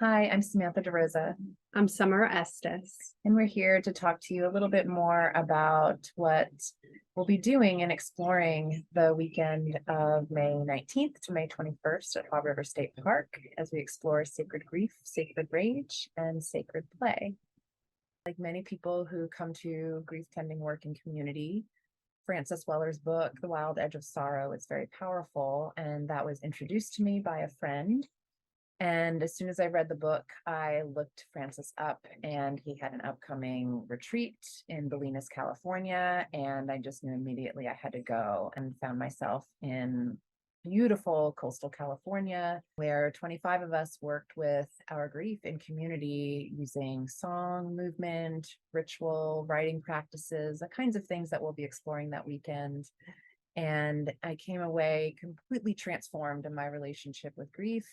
Hi, I'm Samantha DeRosa, I'm Summer Estes. and we're here to talk to you a little bit more about what we'll be doing and exploring the weekend of May 19th to May 21st at Haw River State Park as we explore sacred grief, sacred rage, and sacred play. Like many people who come to grief tending work in community, Frances Weller's book, The Wild Edge of Sorrow, is very powerful, and that was introduced to me by a friend. And as soon as I read the book, I looked Francis up, and he had an upcoming retreat in Bolinas, California. And I just knew immediately I had to go, and found myself in beautiful coastal California, where 25 of us worked with our grief in community using song, movement, ritual, writing practices, the kinds of things that we'll be exploring that weekend. And I came away completely transformed in my relationship with grief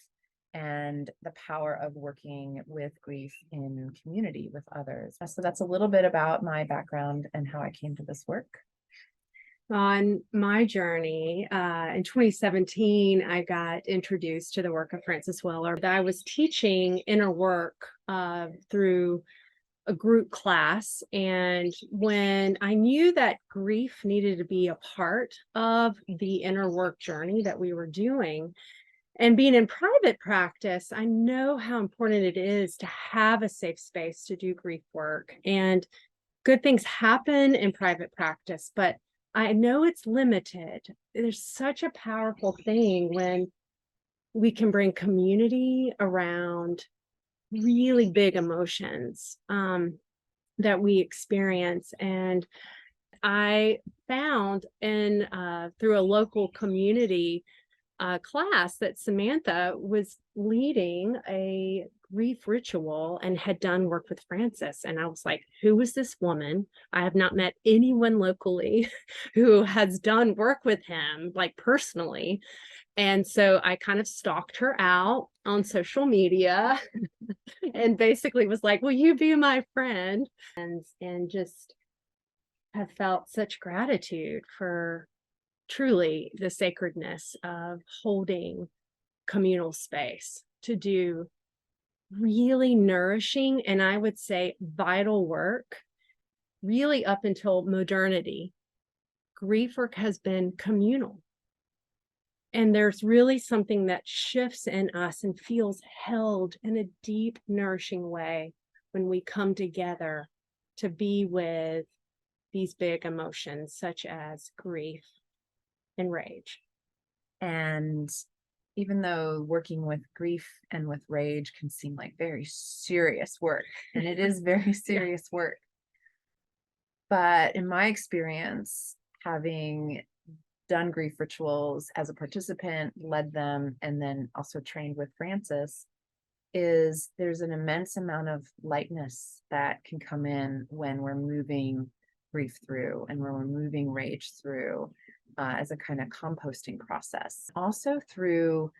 and the power of working with grief in community with others. So that's a little bit about my background and how I came to this work. On my journey, in 2017, I got introduced to the work of Frances Weller. I was teaching inner work through a group class. And when I knew that grief needed to be a part of the inner work journey that we were doing, and being in private practice, I know how important it is to have a safe space to do grief work. And good things happen in private practice, but I know it's limited. There's such a powerful thing when we can bring community around really big emotions that we experience. And I found in through a local community class that Samantha was leading a grief ritual and had done work with Francis. And I was like, who is this woman? I have not met anyone locally who has done work with him, like personally. And so I kind of stalked her out on social media and basically was like, will you be my friend? And just have felt such gratitude for truly the sacredness of holding communal space to do really nourishing and I would say vital work. Really, up until modernity, grief work has been communal. And there's really something that shifts in us and feels held in a deep, nourishing way when we come together to be with these big emotions, such as grief and rage. And even though working with grief and with rage can seem like very serious work, and it is very serious work, but in my experience, having done grief rituals as a participant, led them, and then also trained with Francis, is there's an immense amount of lightness that can come in when we're moving grief through and when we're moving rage through as a kind of composting process. Also through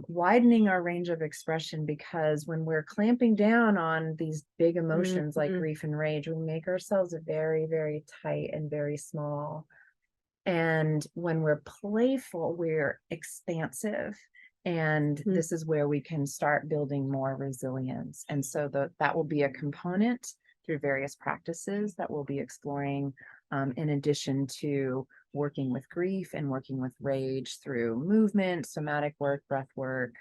widening our range of expression, because when we're clamping down on these big emotions like grief and rage, we make ourselves very, very tight and very small. And when we're playful, we're expansive. And this is where we can start building more resilience. And so that will be a component through various practices that we'll be exploring, in addition to working with grief and working with rage through movement, somatic work, breath work,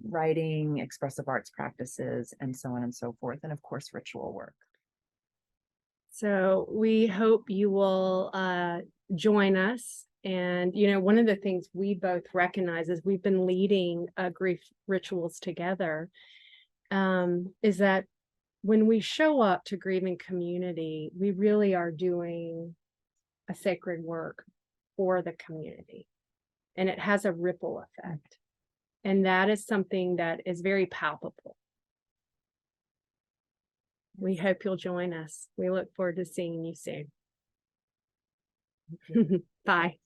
writing, expressive arts practices, and so on and so forth. And of course, ritual work. So we hope you will join us. And, one of the things we both recognize as we've been leading grief rituals together is that when we show up to grieving community, we really are doing a sacred work for the community. And it has a ripple effect. And that is something that is very palpable. We hope you'll join us. We look forward to seeing you soon. Bye.